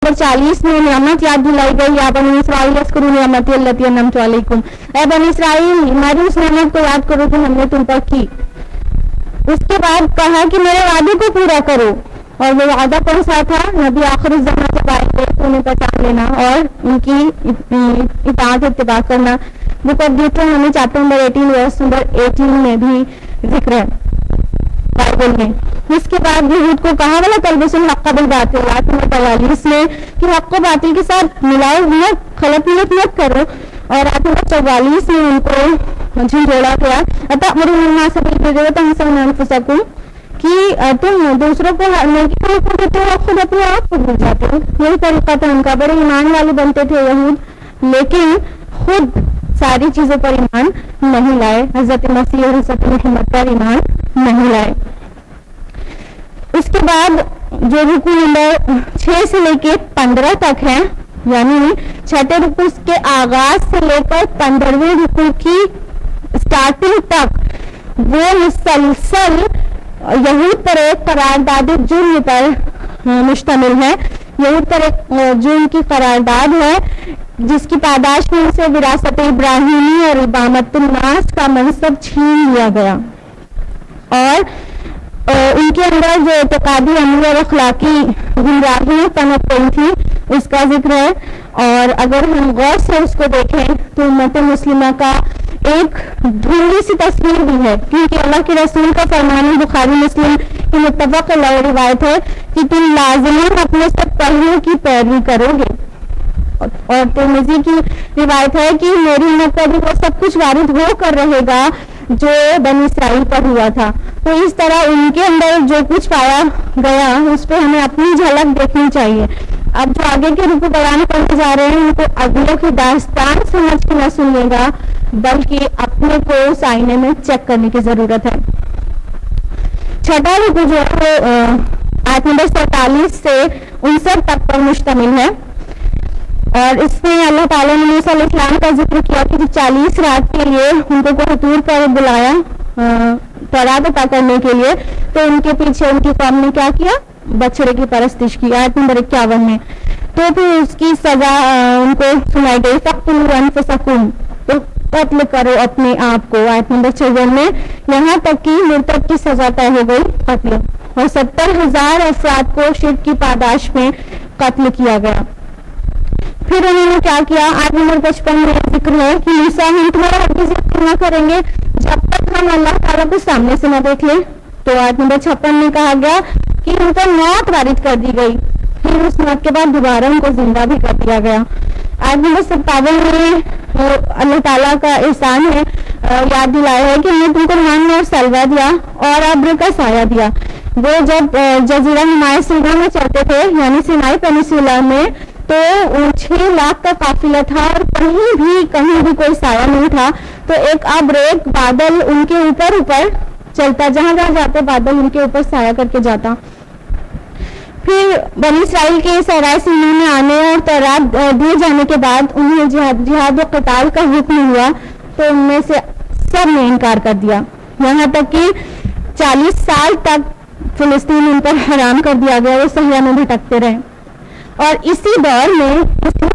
Number 40 میں نعمت یاد دلائی گئی، یا بنی اسرائیل اذکروا نعمتی التی انعمت علیکم، اے بنی اسرائیل ہماری اس نعمت کو یاد کرو جو ہم نے تم پر کی. اس کے بعد کہا کہ میرے وعدے کو پورا کرو، اور وہ وعدہ کون سا تھا؟ نبی آخر الزمان جب آئیں گے تو انہیں پہچان لینا اور ان کی اطاعت اتباع کرنا. Book of Deuteronomy chapter number 18 verse number 18 میں بھی ذکر ہے بائبل میں. اس کے بعد یہود کو کہا ولا تلبسوا الحق بالباطل، آیت نمبر 44 میں کہ حق کو باطل کے ساتھ ملاؤ مت، خلط ملت مت کرو. اور آیت نمبر 44 میں ان کو جھنجھوڑا گیا اتأمرون الناس بالبر وتنسون انفسکم، کہ تم دوسروں کو نیکی کا حکم دیتے ہو، خود اپنے آپ کو بھول جاتے ہو. یہی طریقہ تھا ان کا. بڑے ایمان والے بنتے تھے یہود، لیکن خود ساری چیزوں پر ایمان نہیں لائے، حضرت مسیح اور حضرت محمد پر ایمان نہیں لائے. اس کے بعد جو رکوع نمبر 6 سے لے کے 15 تک ہے، یعنی چھٹے رکوع کے آغاز سے لے کر 15ویں رکوع کی سٹارٹنگ تک وہ مسلسل یہود پر ایک قرارداد جرم پر مشتمل ہے. یہود پر ایک جرم کی قرارداد ہے جس کی پاداش میں سے وراثت ابراہیمی اور امامت الناس کا منصب چھین لیا گیا، اور ان کے اندر جو اعتقادی عملی اور اخلاقی گمراہیاں پنپ گئی تھی اس کا ذکر ہے. اور اگر ہم غور سے اس کو دیکھیں تو امت مسلمہ کا ایک دھندلی سی تصویر بھی ہے، کیونکہ اللہ کے رسول کا فرمان بخاری مسلم کی متفق علیہ روایت ہے کہ تم لازماً اپنے سب پہلوؤں کی پیروی کرو گے. اور ترمذی کی روایت ہے کہ میری امت پر بھی وہ سب کچھ وارد ہو کر رہے گا جو بنی اسرائیل پر ہوا تھا. تو اس طرح ان کے اندر جو کچھ پایا گیا اس پہ ہمیں اپنی جھلک دیکھنی چاہیے. اب جو آگے کے رکوع بیان کرنے جا رہے ہیں ان کو اگلوں کی داستان سمجھ کے نہ سنیے گا، بلکہ اپنے کو اس آئینے میں چیک کرنے کی ضرورت ہے. چھٹا رکوع جو ہے آیت نمبر 47 سے 59 تک پر مشتمل ہے، اور اس میں اللہ تعالیٰ نے موسیٰ علیہ السلام کا ذکر کیا کہ 40 رات کے لیے ان کو کوہ طور پر بلایا تورات عطا کرنے کے لیے، تو ان کے پیچھے ان کی قوم نے کیا کیا؟ بچڑے کی پرستش کی. آیت نمبر 51 میں تو پھر اس کی سزا ان کو سنائی گئی فاقتلوا انفسکم، تو قتل کرو اپنے آپ کو. آیت نمبر 56 میں یہاں تک کہ مرتد کی سزا طے ہو گئی، قتل، اور 70,000 افراد کو شرک کی پاداش میں قتل کیا گیا. پھر انہوں نے کیا کیا؟ آیت نمبر 55 میں ذکر ہے کہ موسیٰ ہم تمہارا ہرگز یقین نہ کریں گے جب تک ہم اللہ تعالیٰ کو سامنے سے نہ دیکھ لیں. تو آیت نمبر 56 میں کہا گیا کہ ان کو موت وارد کر دی گئی، پھر اس موت کے بعد دوبارہ ان کو زندہ بھی کر دیا گیا. آیت نمبر 57 میں اللہ تعالیٰ کا احسان ہے، یاد دلایا ہے کہ ہم نے تم کو مان اور سلوہ دیا اور ابر کا سایہ دیا. وہ جب جزیرہ نمایاں سینا میں چلتے تھے، یعنی سینائی پینیسولا میں، تو 6 لاکھ کا قافلہ تھا اور کہیں بھی کوئی سایہ نہیں تھا. تو ایک ابر، ایک بادل ان کے اوپر چلتا، جہاں جہاں جاتے بادل ان کے اوپر سایہ کر کے جاتا. پھر بنی اسرائیل کے صحرائے سینا میں آنے اور تورات دیے جانے کے بعد انہیں جہاد و قتال کا حکم ہوا، تو ان میں سے سب نے انکار کر دیا، یہاں تک کہ 40 سال تک فلسطین ان پر حرام کر دیا گیا، وہ صحرا میں بھٹکتے رہے. اور اسی دور میں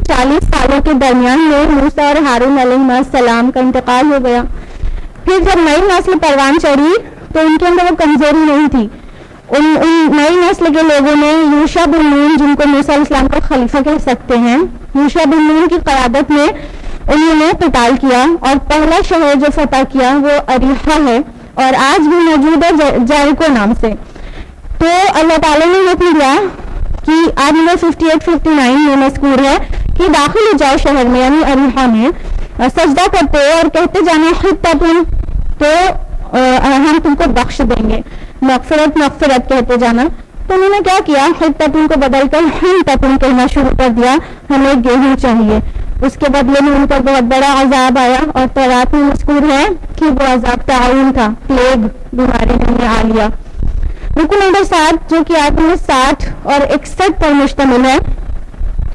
40 سالوں کے درمیان میں موسیٰ اور ہارون علیہ السلام کا انتقال ہو گیا. پھر جب نئی نسل پروان چڑھی تو ان کے اندر وہ کمزوری نہیں تھی. ان نئی نسل کے لوگوں نے یوشع بن نون، جن کو موسیٰ علیہ السلام کا خلیفہ کہہ سکتے ہیں، یوشع بن نون کی قیادت میں انہوں نے قتال کیا، اور پہلا شہر جو فتح کیا وہ اریحہ ہے، اور آج بھی موجود ہے جیریکو نام سے. تو اللہ تعالیٰ نے حکم دیا کہ آج نمبر 58-59 میں مذکور ہے کہ داخل ہو جاؤ شہر میں، یعنی اریحہ میں، سجدہ کرتے اور کہتے جانا حطۃ، تو ہم تم کو بخش دیں گے، مغفرت کہتے جانا. تو انہوں نے کیا کیا؟ حطۃ کو بدل کر حنطۃ کہنا شروع کر دیا، ہمیں گیہوں چاہیے. اس کے بدلے میں ان پر بہت بڑا عذاب آیا، اور تورات میں مذکور ہے کہ وہ عذاب طاعون تھا، پلیگ بیماری نے آ لیا. رکوع نمبر 7 جو کہ آیت نمبر 60 اور 61 پر مشتمل ہے،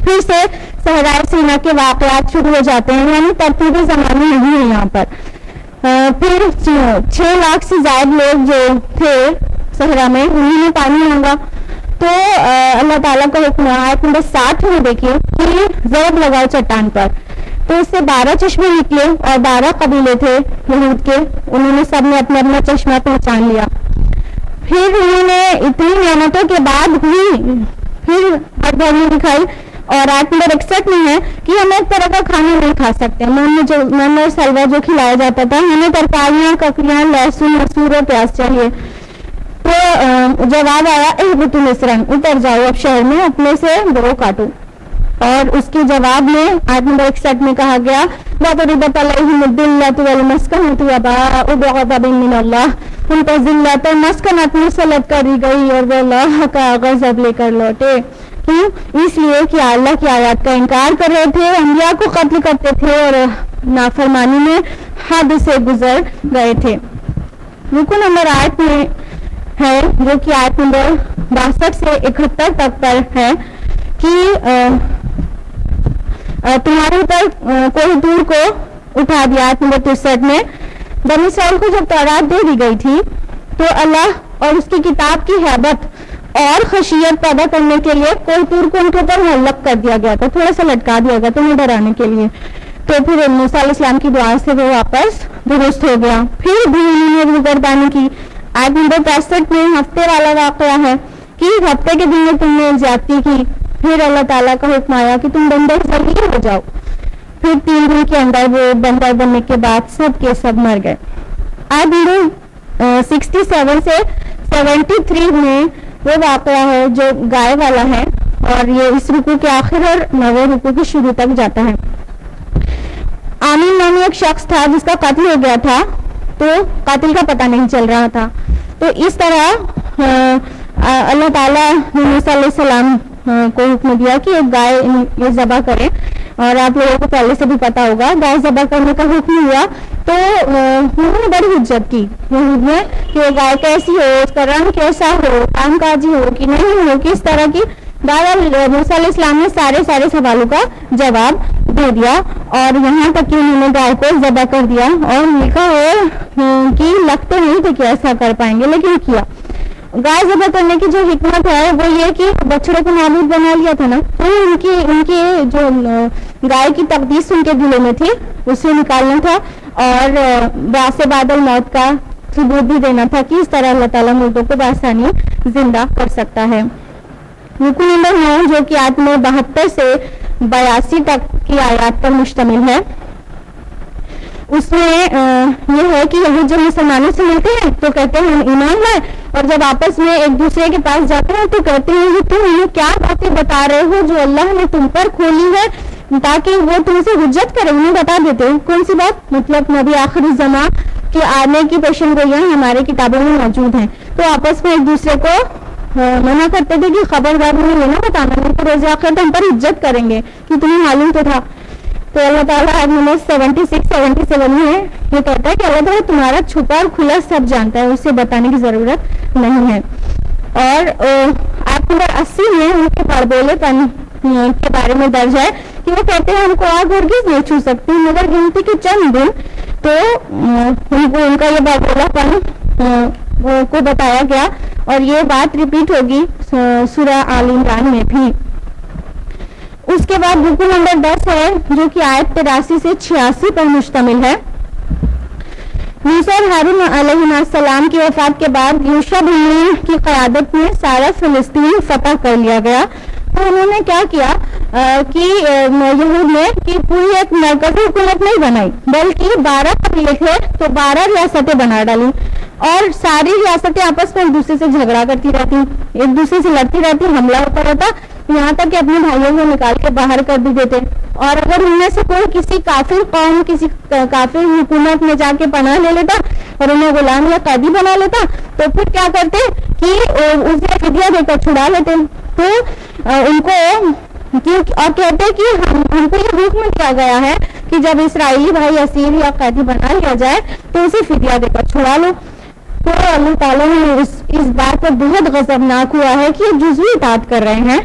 پھر سے صحرائے سینا کے واقعات شروع ہو جاتے ہیں، یعنی ترتیب زمانی نہیں ہے یہاں پر. پھر 6 لاکھ سے زائد لوگ جو تھے صحرا میں، انہوں نے پانی مانگا، تو اللہ تعالیٰ کا حکم آیت نمبر 60 میں دیکھیے کہ ضرب لگاؤ چٹان پر. تو اس سے 12 چشمے نکلے اور 12 قبیلے تھے یہود کے, انہوں نے سب نے اپنا اپنا چشمہ پہچان لیا. پھر انہوں نے اتنی نعمتوں کے بعد بھی پھر ہٹدھرمی دکھائی. اور آیت نمبر 61 میں ہے کہ ہم ایک طرح کا کھانا نہیں کھا سکتے. من اور سلوا جو کھلایا جاتا تھا, ہمیں ترکاریاں, ککڑیاں, لہسن, مسور اور پیاز چاہیے. تو جواب آیا اہبطوا مصرا, اتر جاؤ اب شہر میں, اپنے سے گروہ کاٹو. اور اس کے جواب میں آیت نمبر 61 میں کہا گیا وَضُرِبَتْ عَلَيْهِمُ الذِّلَّةُ وَالْمَسْكَنَةُ وَبَاءُوا بِغَضَبٍ مِّنَ اللَّهِ, ان پر ذلت اور مسکنت مسلط کر دی گئی اور وہ اللہ کا غضب لے کر لوٹے. کیوں؟ اس لیے کہ اللہ کی آیات کا انکار کر رہے تھے, انبیاء کو قتل کرتے تھے اور نافرمانی میں حد سے گزر گئے تھے. رکو نمبر آیت میں ہے جو کہ آیت نمبر 62 سے 71 تک پر ہے کہ تمہارے اوپر کوئی دور کو اٹھا دیا. آیت نمبر 63 میں بنی اسرائیل کو جب تورات دے دی گئی تھی تو اللہ اور اس کی کتاب کی ہیبت اور خشیت پیدا کرنے کے لیے کوئی تور کو ان کے اوپر معلق کر دیا گیا تھا, تھوڑا سا لٹکا دیا گیا تھا انہیں ڈرانے کے لیے. تو پھر موسیٰ علیہ السلام کی دعا سے وہ واپس درست ہو گیا. پھر بھی انہوں نے گردانی کی. آیت نمبر 65 میں ہفتے والا واقعہ ہے کہ ہفتے کے دن میں تم نے زیادتی کی. پھر اللہ تعالیٰ کا حکم آیا کہ تم بندر ذلیل ہو جاؤ. پھر 3 دن کے اندر وہ بندر بننے کے بعد سب کے سب مر گئے. آیت نمبر 67 سے 73 میں وہ واقعہ ہے جو گائے والا ہے, اور یہ اس رکوع کے آخر اور 9ویں رکوع کے شروع تک جاتا ہے. آمین نامی ایک شخص تھا جس کا قتل ہو گیا تھا, تو قاتل کا پتہ نہیں چل رہا تھا. تو اس طرح اللہ تعالیٰ نے موسیٰ علیہ السلام کو حکم دیا کہ ایک گائے یہ ذبح کرے, اور آپ لوگوں کو پہلے سے بھی پتا ہوگا گائے ذبح کرنے کا حکم ہوا. تو انہوں نے بڑی حجت کی یہود میں کہ وہ گائے کیسی ہو, اس کا رنگ کیسا ہو, کام کاجی ہو کہ نہیں ہو, کس طرح کی. بہرحال موسیٰ علیہ السلام نے سارے سوالوں کا جواب دے دیا, اور یہاں تک کہ انہوں نے گائے کو ذبح کر دیا. اور لکھا ہے کہ لگتے نہیں تھے کہ ایسا کر پائیں گے, لیکن کیا. گائے ذبح کرنے کی جو حکمت ہے وہ یہ کہ بچڑوں کو نابود بنا لیا تھا نا, تو ان کی جو گائے کی تقدیس ان کے دلوں میں تھی اسے نکالنا تھا, اور باعث بعد الموت کا ثبوت بھی دینا تھا کہ اس طرح اللہ تعالیٰ مردوں کو بآسانی زندہ کر سکتا ہے. رکوع نمبر 9 جو کہ آیت میں 72 سے 82 تک کی آیات پر مشتمل ہے, اس میں یہ ہے کہ یہود جب مسلمانوں سے ملتے ہیں تو کہتے ہیں ہم ایمان لائے, اور جب آپس میں ایک دوسرے کے پاس جاتے ہیں تو کہتے ہیں کہ تم ہمیں کیا باتیں بتا رہے ہو جو اللہ نے تم پر کھولی ہے, تاکہ وہ تم سے حجت کرے. انہیں بتا دیتے ہیں کون سی بات, مطلب نبی آخر الزمان کے آنے کی پیشن گوئیاں ہمارے کتابوں میں موجود ہیں. تو آپس میں ایک دوسرے کو منع کرتے تھے کہ خبردار ہمیں یہ نہ بتانا, نہیں تو روز آخرت ہم پر حجت کریں گے کہ تمہیں معلوم تو تھا. تو اللہ تعالیٰ آیت نمبر 76-77 میں یہ کہتا ہے کہ اللہ تعالیٰ تمہارا چھپا اور کھلا سب جانتا ہے, اسے بتانے کی ضرورت نہیں ہے. اور آیت نمبر 80 میں ان کے بڑبولے پن کے بارے میں درج ہے کہ وہ کہتے ہیں ہم کو آگ ہرگز نہیں چھو سکتی مگر گنتی کے چند دن. تو ان کا یہ بڑبولا پن کو بتایا گیا, اور یہ بات ریپیٹ ہوگی سورہ آل عمران میں بھی. اس کے بعد رکوع نمبر 10 ہے جو کہ آیت 83 سے 86 پر مشتمل ہے. موسیٰ اور ہارون علیہ السلام کی وفات کے بعد یوشع بن نون کی قیادت میں سارا فلسطین فتح کر لیا گیا. تو انہوں نے کیا کیا کہ یہود نے کہ پوری ایک مرکزی حکومت نہیں بنائی بلکہ 12 قبیلے تھے تو 12 ریاستیں بنا ڈالی, اور ساری ریاستیں آپس میں ایک دوسرے سے جھگڑا کرتی رہتی, ایک دوسرے سے لڑتی رہتی, حملہ ہوتا رہتا, یہاں تک کہ اپنے بھائیوں کو نکال کے باہر کر بھی دیتے. اور اگر ان میں سے کوئی کسی کافر قوم, کسی کافر حکومت میں جا کے پناہ لے لیتا اور انہیں غلام یا قیدی بنا لیتا تو پھر کیا کرتے کہ اسے فدیہ دے کر چھڑا لیتے. تو ان کو اور کہتے کہ ہم کو یہ حکم کیا گیا ہے کہ جب اسرائیلی بھائی اسیر یا قیدی بنا لیا جائے تو اسے فدیہ دے کر چھڑا لو. تو اللہ تعالیٰ نے اس بات پر بہت غضبناک ہوا ہے کہ یہ جزوی اطاعت کر رہے ہیں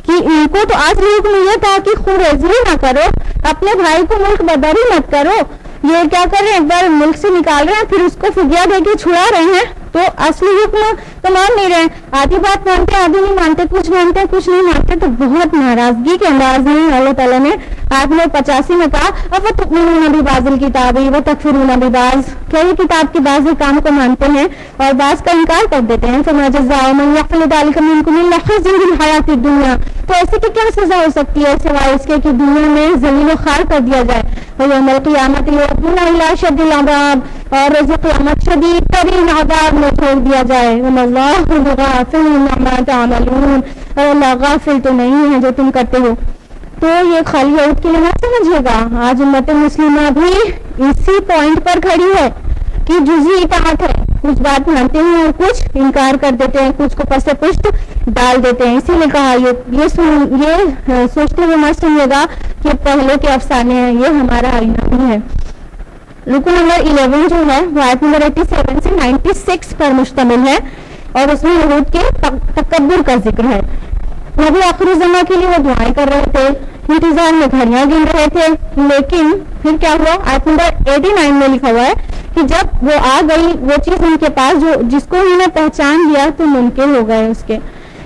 کہ ان کو تو آج حکم یہ تھا کہ خوریزی نہ کرو, اپنے بھائی کو ملک بدری مت کرو. یہ کیا کر رہے ہیں, ایک بار ملک سے نکال رہے ہیں پھر اس کو فدیہ دے کے چھڑا رہے ہیں. تو اصلی حکم تو مان نہیں رہے, آدھی بات مانتے آدھی نہیں مانتے, کچھ نہیں مانتے, تو بہت ناراضگی کے انداز میں اللہ تعالیٰ نے آیت نمبر 85 میں کہا افتؤمنون ببعض الکتاب وتکفرون ببعض, کیا یہ کتاب کے بعض کام کو مانتے ہیں اور بعض کا انکار کر دیتے ہیں. فما جزاء من یفعل ذلک منکم الا خزی فی الحیاۃ الدنیا, تو ایسے کی کیا سزا ہو سکتی ہے سوائے اس کے کہ دنیا میں ذلیل و خوار کر دیا جائے, ویوم القیامۃ یردون الی اشد العذاب, اور روز قیامت شدید ترین عذاب میں چھوڑ دیا جائے. وما اللہ بغافل عما تعملون, اور اللہ غافل تو نہیں ہے جو تم کرتے ہو. تو یہ خالی عہد کے لیے نہ سمجھے گا, آج امت مسلمہ بھی اسی پوائنٹ پر کھڑی ہے کہ جزئی اطاعت ہے, کچھ بات مانتے ہیں اور کچھ انکار کر دیتے ہیں, کچھ کو پس پشت ڈال دیتے ہیں. اسی لیے کہا یہ سوچتے ہوئے مت سنیے گا کہ پہلے کے افسانے ہیں, یہ ہمارا آئینہ بھی ہے. رکن نمبر 11 جو ہے وہ آیت نمبر 87 سے 96 پر مشتمل ہے, اور اس میں یہود کے تکبر کا ذکر ہے. نبی آخری زماں کے لیے وہ دعائیں کر رہے تھے, انتظار میں گھڑیاں گن رہے تھے, لیکن پھر کیا ہوا؟ آیت نمبر 89 میں لکھا ہوا ہے کہ جب وہ آ گئی وہ چیز ان کے پاس جو جس کو انہوں نے پہچان لیا تو منکر ہو گئے اس کے.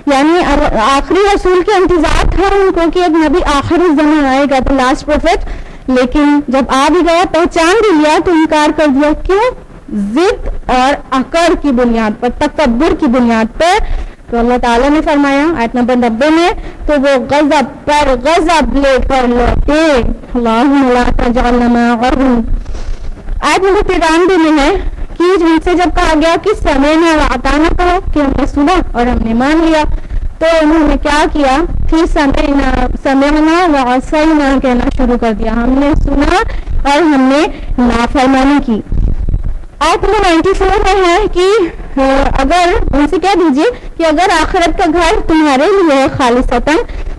یعنی آخری رسول کے انتظار تھا ان کو کہ ایک نبی آخری زمان آئے گا, تو لاسٹ پروفیٹ, لیکن جب آ بھی گیا پہچان بھی لیا تو انکار کر دیا. کیوں؟ ضد اور اکڑ کی بنیاد پر, تکبر کی بنیاد پر. تو اللہ تعالیٰ نے فرمایا آیت نمبر 90 میں, تو وہ غضب پر غضب لے کر لوٹے. اللہم لا تجعلنا معهم. آیت نمبر 93 میں ہے کہ جن سے جب کہا گیا کہ سمعنا واطعنا کہو, کہ ہم نے سنا اور ہم نے مان لیا, تو انہوں نے کیا کیا؟ پھر سمعنا وعصینا کہنا شروع کر دیا, ہم نے سنا اور ہم نے نافرمانی کی. آیت نمبر 94 میں ہے کہ اگر ان سے کہہ دیجئے کہ اگر آخرت کا گھر تمہارے لیے ہے خالصتاً,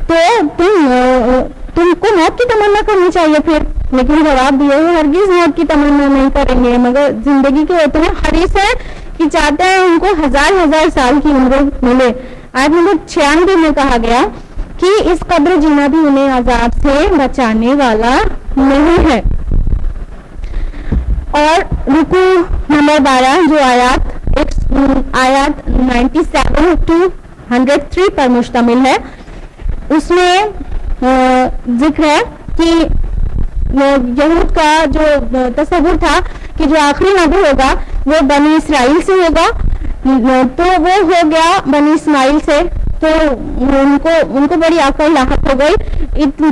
تو تم کو موت کی تمنا کرنی چاہیے پھر. لیکن جواب دیا ہے ہرگز موت کی تمنا نہیں کریں گے, مگر زندگی کے اتنے حریص ہیں کہ چاہتے ہیں ان کو ہزار سال کی عمر ملے. آیت نمبر 96 میں کہا گیا کہ اس قبر جینا بھی انہیں عذاب سے بچانے والا نہیں ہے. اور رکوع نمبر 12 جو آیات 97 to 103 پر مشتمل ہے, اس میں ذکر ہے کہ یہود کا جو تصور تھا کہ جو آخری نبی ہوگا وہ بنی اسرائیل سے ہوگا, تو وہ ہو گیا بنی اسماعیل سے, تو ان کو بڑی عقل لاحق ہو گئی,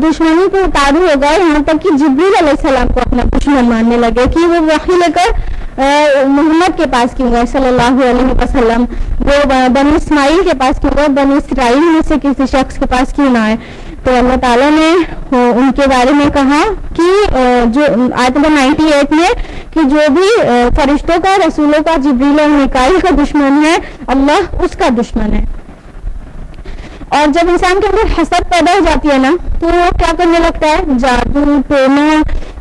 دشمنی کو اتارو ہو گئے, یہاں تک کہ جبریل علیہ السلام کو اپنا دشمن ماننے لگے کہ وہ وحی لے کر محمد کے پاس کیوں گئے صلی اللہ علیہ وسلم, وہ بنی اسماعیل کے پاس کیوں گئے, بنی اسرائیل میں سے کسی شخص کے پاس کیوں نہ آئے. تو اللہ تعالیٰ نے ان کے بارے میں کہا کہ جو آیت نمبر 98 میں کہ جو بھی فرشتوں کا, رسولوں کا, جبریل اور میکائیل کا دشمن ہے, اللہ اس کا دشمن ہے. اور جب انسان کے اندر حسد پیدا ہو جاتی ہے نا, تو وہ کیا کرنے لگتا ہے؟ جادو, ٹونا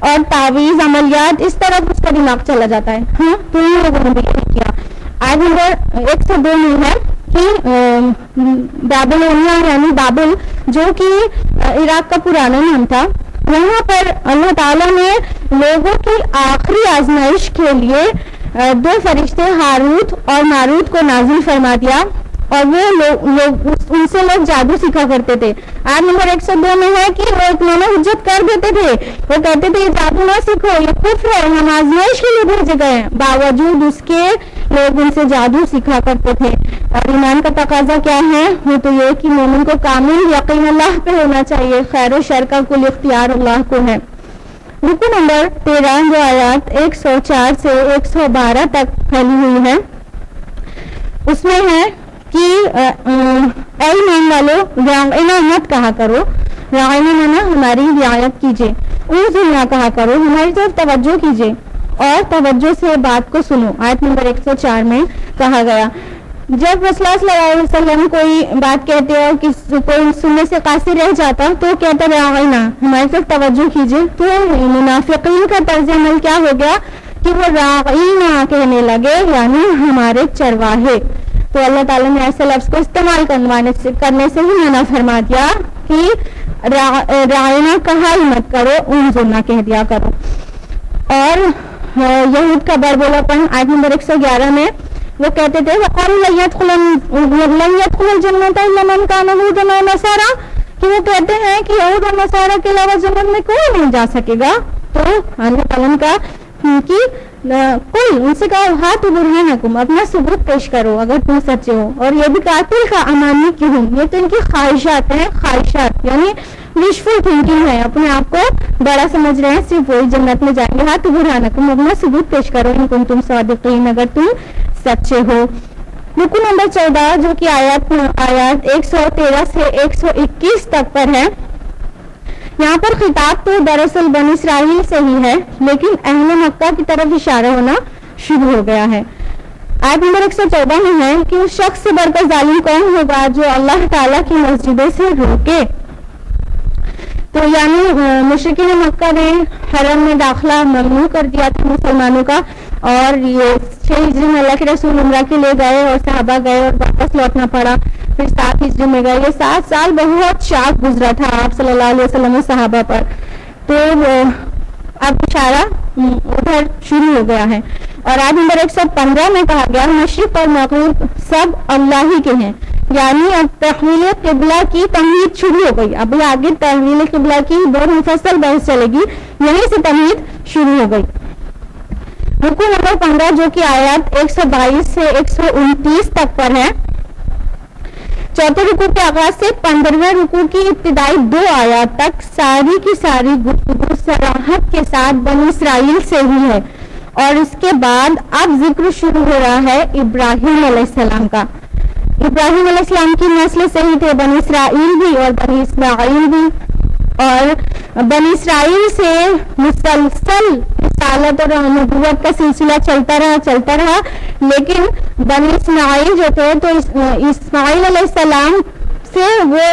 اور تعویذ عملیات, اس طرح اس کا دماغ چلا جاتا ہے. ہاں, تو ان لوگوں نے بھی کیا. آیت نمبر 102 میں ہے کہ بابلونیا یعنی بابل جو کہ عراق کا پرانا نام تھا, وہاں پر اللہ تعالیٰ نے لوگوں کی آخری آزمائش کے لیے 2 فرشتے ہاروت اور ماروت کو نازل فرما دیا, اور وہ لوگ ان سے لوگ جادو سیکھا کرتے تھے. آیت نمبر 102 میں ہے کہ وہ اتنا حجت کر دیتے تھے, وہ کہتے تھے یہ جادو نہ سیکھو, یہ کفر ہے, ہم آزمائش کے لیے بھیجے گئے ہیں. باوجود اس کے لوگ ان سے جادو سیکھا کرتے تھے. اور ایمان کا تقاضا کیا ہے؟ وہ تو یہ کہ مومن کو کامل یقین اللہ پہ ہونا چاہیے, خیر و شر کا کل اختیار اللہ کو ہے. رکوع نمبر 13 جو آیات 104 سے 112 تک پھیلی ہوئی ہے, اس میں ہے کہ اے ایمان والو راعنا مت کہا کرو, راعنا مانا ہماری رعایت کیجیے, انظرنا کہا کرو ہماری طرف توجہ کیجیے اور توجہ سے بات کو سنو. آیت نمبر 104 میں کہا گیا جب رسول اللہ صلی اللہ علیہ وسلم کوئی بات کہتے اور کوئی سننے سے قاصر رہ جاتا تو کہتا راعنا ہماری طرف توجہ کیجیے. تو منافقین کا طرز عمل کیا ہو گیا کہ وہ راعینا کہنے لگے, یعنی ہمارے چرواہے. تو اللہ تعالیٰ نے ایسے لفظ کو استعمال کرنے سے ہی منع فرما دیا کہ راعینا کہا ہی مت کرو, انظرنا کہہ دیا کرو. اور یہود کا بربولاپن آیت نمبر 111 میں وہ کہتے تھے وقالوا لن يدخل الجنة إلا من كان هودا أو نصارى، کہ وہ کہتے ہیں کہ یہود اور نصارہ کے علاوہ جنت میں کوئی نہیں جا سکے گا. تو اللہ تعالیٰ نے کہا کہ کوئی ان سے کہا ہاتھ برہانکم، اپنا ثبوت پیش کرو اگر تم سچے ہو. اور یہ بھی کہا تلک امانی کیوں، یہ تو ان کی خواہشات ہیں، خواہشات یعنی وشفل تھنکنگ ہے، اپنے آپ کو بڑا سمجھ رہے ہیں، صرف وہی جنت میں جائیں گے. ہاتھ برہانکم، اپنا ثبوت پیش کرو ان کنتم صادقین، اگر تم سچے ہو. رکو نمبر 14 جو کہ آیات 113 سے 121 تک پر ہے. یہاں پر خطاب تو دراصل بنی اسرائیل سے ہی ہے، لیکن اہل مکہ کی طرف اشارہ ہونا شروع ہو گیا ہے. آیت نمبر 114 میں ہے کہ اس شخص سے بڑھ کر ظالم کون ہوگا جو اللہ تعالیٰ کی مسجدوں سے روکے. تو یعنی مشرکین مکہ نے حرم میں داخلہ ممنوع کر دیا تھا مسلمانوں کا، اور یہ 6 ہجری میں اللہ کے رسول عمرہ کے لے گئے اور صحابہ گئے اور واپس لوٹنا پڑا. پھر 7 ہجری میں گئے. یہ 7 سال بہت شاق گزرا تھا آپ صلی اللہ علیہ وسلم صحابہ پر. تو اب اشارہ ادھر شروع ہو گیا ہے. اور آیت نمبر 115 میں کہا گیا مشرق اور مغرب سب اللہ ہی کے ہیں، یعنی اب تحویل قبلہ کی تمہید شروع ہو گئی. اب آگے تحویل قبلہ کی بہت مفصل بحث چلے گی، یہیں سے تمہید شروع ہو گئی. رکوع نمبر 15 جو کہ آیات 122 سے 129 تک پر ہے. چوتھے رکوع کے آغاز سے 15ویں رکوع کی ابتدائی 2 آیات تک ساری کی ساری گفتگو صراحت کے ساتھ بنی اسرائیل سے ہی ہے. اور اس کے بعد اب ذکر شروع ہو رہا ہے ابراہیم علیہ السلام کا. ابراہیم علیہ السلام کی نسل سے ہی تھے بنی اسرائیل بھی اور بنی اسماعیل بھی، اور بنی اسرائیل سے مسلسل رسالت اور نبوت کا سلسلہ چلتا رہا. لیکن بنی اسماعیل جو تھے تو اسماعیل علیہ السلام سے وہ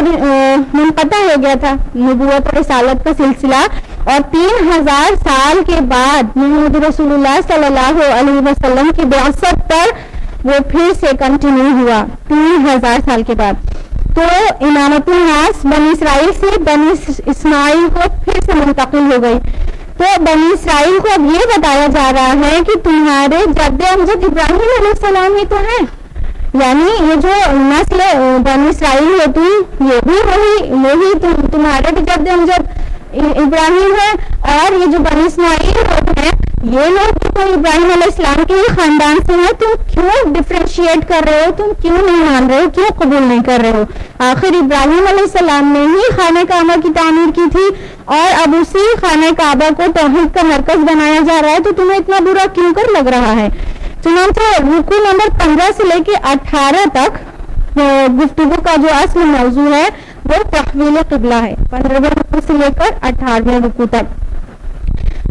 منقطع ہو گیا تھا نبوت اور رسالت کا سلسلہ، اور 3000 سال کے بعد محمد رسول اللہ صلی اللہ علیہ وسلم کی بعثت پر وہ پھر سے کنٹینیو ہوا 3000 سال کے بعد. تو امامت الناس بنی اسرائیل سے بنی اسماعیل کو پھر سے منتقل ہو گئی. تو بنی اسرائیل کو اب یہ بتایا جا رہا ہے کہ تمہارے جد امجد ابراہیم علیہ السلام ہی تو ہیں، یعنی یہ جو نسل بنی اسرائیل ہے تم، یہ بھی وہی تمہارے بھی جد امجد ابراہیم ہے. اور یہ جو بنی اسماعیل لوگ ہیں یہ لوگ تو ابراہیم علیہ السلام کے ہی خاندان سے ہیں. تم کیوں ڈفرینشیٹ کر رہے ہو، تم کیوں نہیں مان رہے ہو، کیوں قبول نہیں کر رہے ہو؟ آخر ابراہیم علیہ السلام نے ہی خانہ کعبہ کی تعمیر کی تھی، اور اب اسی خانہ کعبہ کو توحید کا مرکز بنایا جا رہا ہے، تو تمہیں اتنا برا کیوں کر لگ رہا ہے؟ چنانچہ رکوع نمبر 15 سے لے کے 18 تک گفتگو کا جو اصل موضوع ہے وہ تحویل قبلہ ہے، 15ویں رکوع سے لے کر 18ویں رکوع تک.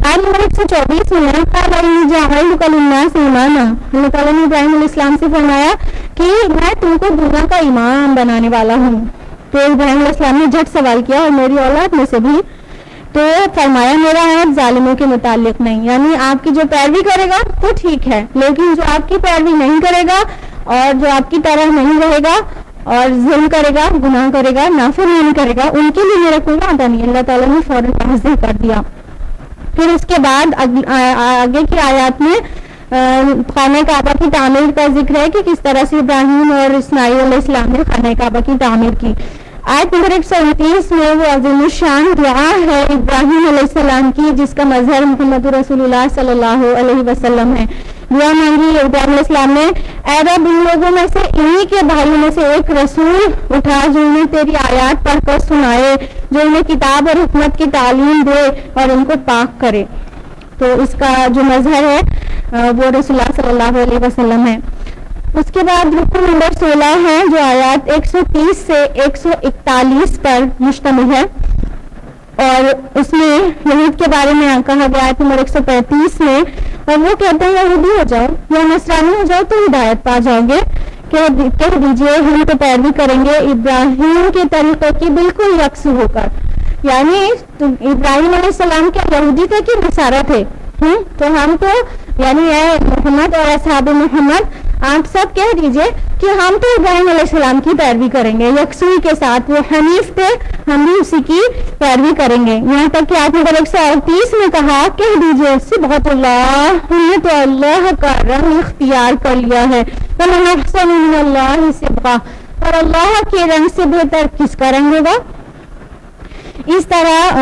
آیت نمبر 124 میں قال انی جاعلک للناس اماما، اللہ تعالیٰ نے ابراہیم علیہ السلام سے فرمایا کہ میں تم کو دنیا کا امام بنانے والا ہوں. تو ابراہیم علیہ السلام نے جھٹ سوال کیا اور میری اولاد میں سے بھی؟ تو فرمایا میرا عہد ظالموں کے متعلق نہیں، یعنی آپ کی جو پیروی کرے گا تو ٹھیک ہے، لیکن جو آپ کی پیروی نہیں کرے گا اور جو آپ کی طرح نہیں رہے گا اور ظلم کرے گا، گناہ کرے گا، نافرمانی کرے گا، ان کے لیے میرا کوئی وعدہ نہیں. اللہ تعالیٰ نے فوراً واضح کر دیا. پھر اس کے بعد آگے کی آیات میں خانہ کعبہ کی تعمیر کا ذکر ہے کہ کس طرح سے ابراہیم اور اسماعیل علیہ السلام نے خانہ کعبہ کی تعمیر کی. آیت نمبر 129 میں وہ عظیم الشان دعا ہے ابراہیم علیہ السلام کی، جس کا مظہر محمد رسول اللہ صلی اللہ علیہ وسلم ہے. دعا مانگی ابراہیم علیہ السلام نے، اے رب ان لوگوں میں سے انہی کے بھائیوں میں سے ایک رسول اٹھا جو انہیں تیری آیات پڑھ کر سنائے، جو انہیں کتاب اور حکمت کی تعلیم دے اور ان کو پاک کرے. تو اس کا جو مظہر ہے وہ رسول اللہ صلی اللہ علیہ وسلم ہے. اس کے بعد رکوع نمبر 16 ہے جو آیات 130 سے 141 پر مشتمل ہے، اور اس میں یہود کے بارے میں کہا گیا آیت نمبر 135 میں، اور وہ کہتے ہیں یہودی ہو جاؤ یا نصرانی ہو جاؤ تو ہدایت پا جاؤ گے. کہہ دیجئے ہم تو پیروی کریں گے ابراہیم کے طریقے کی بالکل یکس ہو کر. یعنی ابراہیم علیہ السلام کیا یہودی تھے کہ نصارہ تھے؟ تو ہم تو یعنی اے محمد اور اصحاب محمد آپ سب کہہ دیجئے کہ ہم تو ابراہیم علیہ السلام کی پیروی کریں گے یکسوئی کے ساتھ, وہ حنیف تھے, ہم بھی اسی کی پیروی کریں گے. یہاں تک کہ آیت نمبر 138 میں کہا کہہ دیجیے صبغۃ اللہ, ہم نے تو اللہ کا رنگ اختیار کر لیا ہے, ومن احسن من اللہ صبغہ, اور اللہ کے رنگ سے بہتر کس کا رنگ ہوگا. اس طرح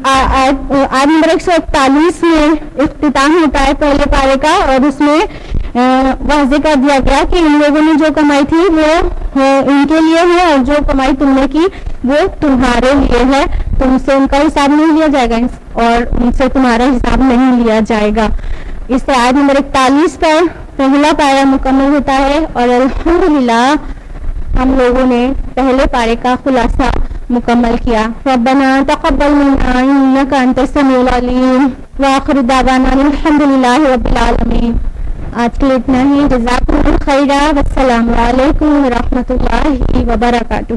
آیت نمبر 141 میں اختتام ہوتا ہے پہلے پارے کا, اور اس میں واضح کر دیا گیا کہ ان لوگوں نے جو کمائی تھی وہ ان کے لیے ہے, اور جو کمائی تم نے کی وہ تمہارے لیے ہے, تم سے ان کا حساب نہیں لیا جائے گا اور ان سے تمہارا حساب نہیں لیا جائے گا. اس طرح آیت نمبر 41 پر پہلا پارہ مکمل ہوتا ہے, اور الحمدللہ ہم لوگوں نے پہلے پارے کا خلاصہ مکمل کیا. ربنا تقبل منا انک انت السمیع العلیم, وآخر دعوانا الحمدللہ رب العالمین. آج کے لیے اتنا ہی. جزاکم اللہ خیرا, والسلام علیکم ورحمۃ اللہ وبرکاتہ.